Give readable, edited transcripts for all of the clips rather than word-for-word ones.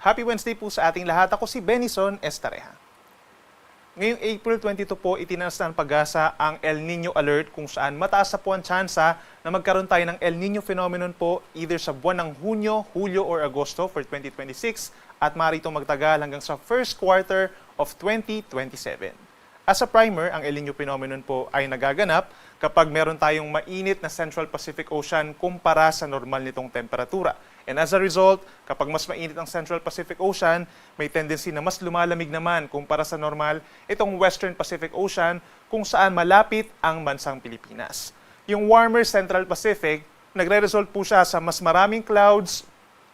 Happy Wednesday po sa ating lahat. Ako si Benison Estareja. Ngayong April 22 po, itinaas ng Pag-asa ang El Nino Alert kung saan mataas na po ang tsansa na magkaroon tayo ng El Nino phenomenon po either sa buwan ng Hunyo, Hulyo or Agosto for 2026 at maaari itong magtagal hanggang sa first quarter of 2027. As a primer, ang El Nino phenomenon po ay nagaganap kapag meron tayong mainit na Central Pacific Ocean kumpara sa normal nitong temperatura. And as a result, kapag mas mainit ang Central Pacific Ocean, may tendency na mas lumalamig naman kumpara sa normal itong Western Pacific Ocean kung saan malapit ang bansang Pilipinas. Yung warmer Central Pacific, nagre-result po siya sa mas maraming clouds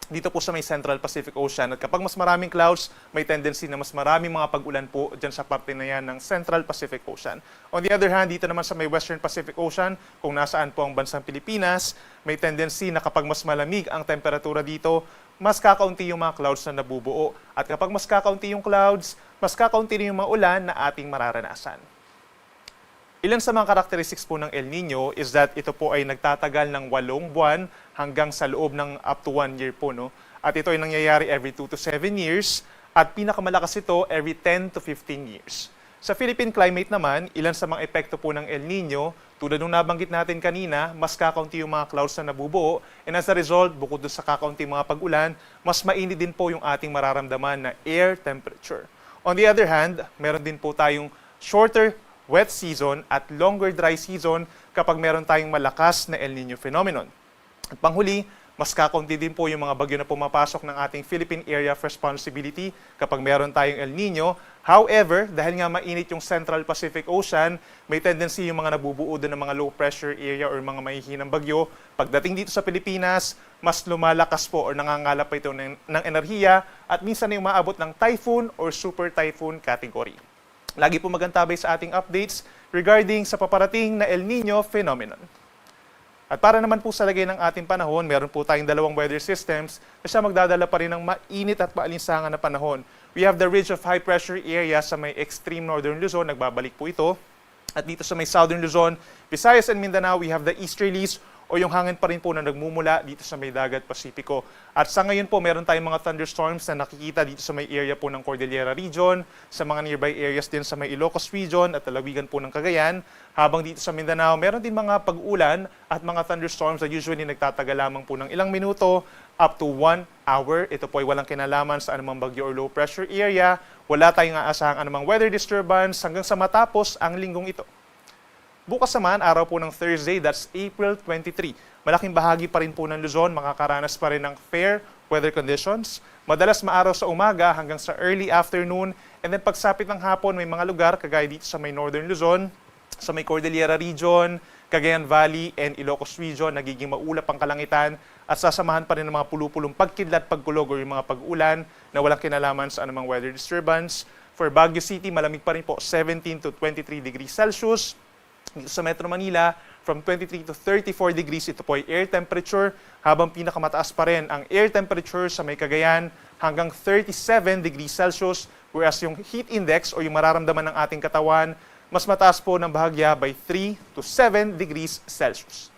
dito po sa may Central Pacific Ocean. At kapag mas maraming clouds, may tendency na mas maraming mga pag-ulan po dyan sa parte na yan ng Central Pacific Ocean. On the other hand, dito naman sa may Western Pacific Ocean, kung nasaan po ang bansang Pilipinas, may tendency na kapag mas malamig ang temperatura dito, mas kakaunti yung mga clouds na nabubuo. At kapag mas kakaunti yung clouds, mas kakaunti rin yung mga ulan na ating mararanasan. Ilan sa mga characteristics po ng El Nino is that ito po ay nagtatagal ng 8 buwan hanggang sa loob ng up to 1 year po. No? At ito ay nangyayari every 2 to 7 years at pinakamalakas ito every 10 to 15 years. Sa Philippine climate naman, ilan sa mga epekto po ng El Nino, tulad nung nabanggit natin kanina, mas kakaunti yung mga clouds na nabubuo and as a result, bukod doon sa kakaunti mga pag-ulan, mas mainit din po yung ating mararamdaman na air temperature. On the other hand, meron din po tayong shorter wet season at longer dry season kapag meron tayong malakas na El Nino phenomenon. At panghuli, mas kakaunti din po yung mga bagyo na pumapasok ng ating Philippine Area of Responsibility kapag meron tayong El Nino. However, dahil nga mainit yung Central Pacific Ocean, may tendency yung mga nabubuo doon ng mga low pressure area or mga mahihinang bagyo. Pagdating dito sa Pilipinas, mas lumalakas po or nangangalap pa ito ng enerhiya at minsan yung maabot ng typhoon or super typhoon category. Lagi po magantabay sa ating updates regarding sa paparating na El Nino phenomenon. At para naman po sa lagay ng ating panahon, meron po tayong dalawang weather systems na siya magdadala pa rin ng mainit at maalinsangan na panahon. We have the ridge of high pressure area sa may extreme northern Luzon, nagbabalik po ito. At dito sa may southern Luzon, Visayas and Mindanao, we have the easterlies o yung hangin pa rin po na nagmumula dito sa may dagat Pasipiko. At sa ngayon po, meron tayong mga thunderstorms na nakikita dito sa may area po ng Cordillera Region, sa mga nearby areas din sa may Ilocos Region at lalawigan po ng Cagayan. Habang dito sa Mindanao, meron din mga pag-ulan at mga thunderstorms na usually nagtatagal lamang po ng ilang minuto up to 1 hour. Ito po ay walang kinalaman sa anumang bagyo or low pressure area. Wala tayong aasahang anumang weather disturbance hanggang sa matapos ang linggong ito. Bukas naman, araw po ng Thursday, that's April 23. Malaking bahagi pa rin po ng Luzon, makakaranas pa rin ng fair weather conditions. Madalas maaraw sa umaga hanggang sa early afternoon. And then pagsapit ng hapon, may mga lugar, kagaya dito sa may Northern Luzon, sa may Cordillera Region, Cagayan Valley, and Ilocos Region, nagiging maulap ang kalangitan at sasamahan pa rin ng mga pulupulong pagkidlat, pagkulog o yung mga pag-ulan na walang kinalaman sa anumang weather disturbance. For Baguio City, malamig pa rin po 17 to 23 degrees Celsius. Dito sa Metro Manila, from 23 to 34 degrees, ito po ay air temperature, habang pinakamataas pa rin ang air temperature sa may Cagayan hanggang 37 degrees Celsius, whereas yung heat index o yung mararamdaman ng ating katawan, mas mataas po ng bahagya by 3 to 7 degrees Celsius.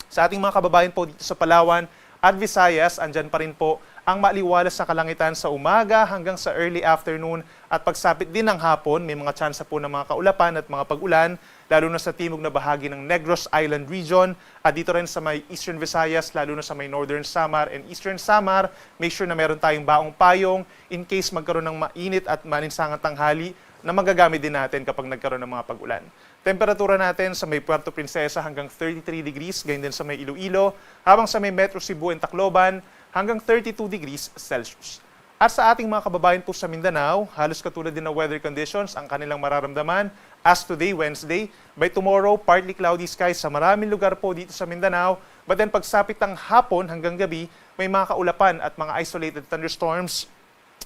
Sa ating mga kababayan po dito sa Palawan at Visayas, andyan pa rin po ang maliwalas na kalangitan sa umaga hanggang sa early afternoon at pagsapit din ng hapon, may mga tsansa po ng mga kaulapan at mga pag-ulan, lalo na sa timog na bahagi ng Negros Island Region at dito rin sa may Eastern Visayas, lalo na sa may Northern Samar and Eastern Samar. Make sure na meron tayong baong payong in case magkaroon ng mainit at maninsangang tanghali na magagamit din natin kapag nagkaroon ng mga pag-ulan. Temperatura natin sa may Puerto Princesa hanggang 33 degrees, ganyan din sa may Iloilo, habang sa may Metro Cebu and Tacloban hanggang 32 degrees Celsius. At sa ating mga kababayan po sa Mindanao, halos katulad din ng weather conditions ang kanilang mararamdaman as today, Wednesday. By tomorrow, partly cloudy skies sa maraming lugar po dito sa Mindanao. But then pagsapit ng hapon hanggang gabi, may mga kaulapan at mga isolated thunderstorms.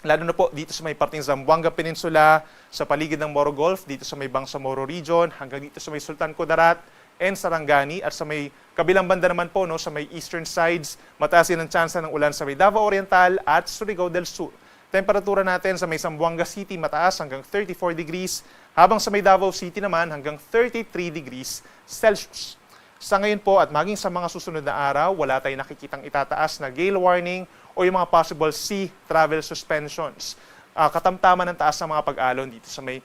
Lalo na po dito sa may parting Zamboanga Peninsula, sa paligid ng Moro Gulf, dito sa may Bangsamoro Region, hanggang dito sa may Sultan Kudarat and Sarangani. At sa may kabilang banda naman po, no, sa may eastern sides, mataas din ang tsansa ng ulan sa may Davao Oriental at Surigao del Sur. Temperatura natin sa may Zamboanga City mataas hanggang 34 degrees, habang sa may Davao City naman hanggang 33 degrees Celsius. Sa ngayon po at maging sa mga susunod na araw, wala tayong nakikitang itataas na gale warning o o yung mga possible sea travel suspensions. Katamtaman ng taas ng mga pag-alon dito sa may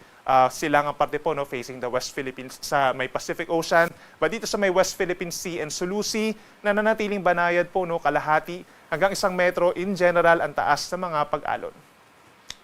silangang parte po, no, facing the West Philippines sa may Pacific Ocean. But dito sa may West Philippine Sea and Sulu Sea, nananatiling banayad po, no, kalahati hanggang 1 metro in general ang taas ng mga pag-alon.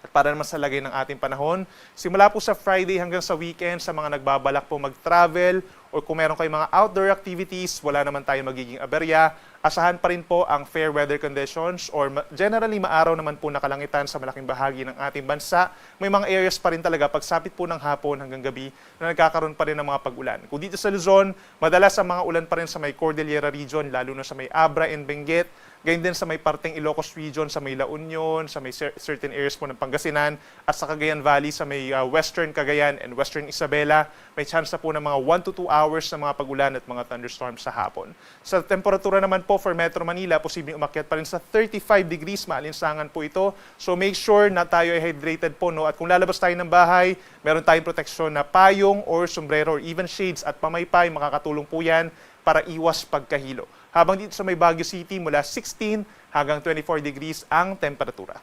At para naman sa lagay ng ating panahon, simula po sa Friday hanggang sa weekend, sa mga nagbabalak po mag-travel o kung meron kayong mga outdoor activities, wala naman tayo magiging aberya. Asahan pa rin po ang fair weather conditions or generally maaraw naman po na kalangitan sa malaking bahagi ng ating bansa. May mga areas pa rin talaga pagsapit po ng hapon hanggang gabi na nagkakaroon pa rin ng mga pag-ulan. Kung dito sa Luzon, madalas ang mga ulan pa rin sa may Cordillera region, lalo na sa may Abra and Benguet. Ganyan din sa may parteng Ilocos region, sa may La Union, sa may certain areas po ng Pangasinan, at sa Cagayan Valley, sa may Western Cagayan and Western Isabela, may chance na po ng mga 1 to 2 hours na mga pag-ulan at mga thunderstorms sa hapon. Sa temperatura naman po for Metro Manila, posibleng umakyat pa rin sa 35 degrees, maalinsangan po ito. So make sure na tayo ay hydrated po, no? At kung lalabas tayo ng bahay, meron tayong proteksyon na payong or sombrero or even shades at pamaypay, makakatulong po yan para iwas pagkahilo. Habang dito sa may Baguio City, mula 16 hanggang 24 degrees ang temperatura.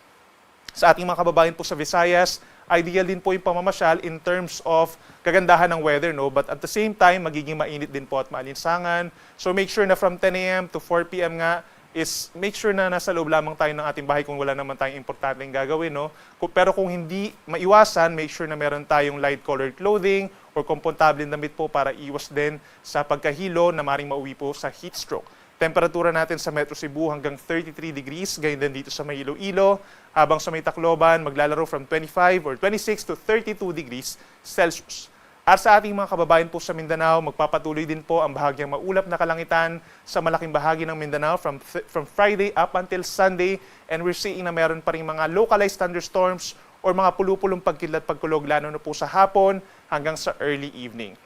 Sa ating mga kababayan po sa Visayas, ideal din po yung pamamasyal in terms of kagandahan ng weather, no? But at the same time, magiging mainit din po at maalinsangan. So make sure na from 10 a.m. to 4 p.m. nga is make sure na nasa loob lamang tayo ng ating bahay kung wala naman tayong importanteng gagawin, no? Pero kung hindi maiwasan, make sure na meron tayong light-colored clothing or komportableng damit po para iwas din sa pagkahilo na maring mauwi po sa heat stroke. Temperatura natin sa Metro Cebu hanggang 33 degrees, ganyan din dito sa may Iloilo. Habang sa may Tacloban, maglalaro from 25 or 26 to 32 degrees Celsius. At sa ating mga kababayan po sa Mindanao, magpapatuloy din po ang bahagyang maulap na kalangitan sa malaking bahagi ng Mindanao from Friday up until Sunday. And we're seeing na meron pa rin mga localized thunderstorms or mga pulupulong pagkidlat pagkulog lalo na po sa hapon hanggang sa early evening.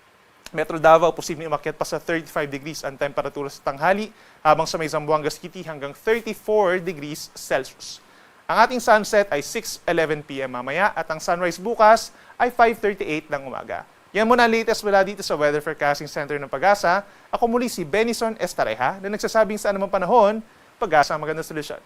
Metro Davao, posibleng umakyat pa sa 35 degrees ang temperatura sa tanghali, habang sa may Zamboanga City hanggang 34 degrees Celsius. Ang ating sunset ay 6:11 p.m. mamaya at ang sunrise bukas ay 5:38 ng umaga. Yan muna ang latest mula dito sa Weather Forecasting Center ng Pag-asa. Ako muli si Benison Estareja na nagsasabing sa anumang panahon, Pag-asa ang magandang solusyon.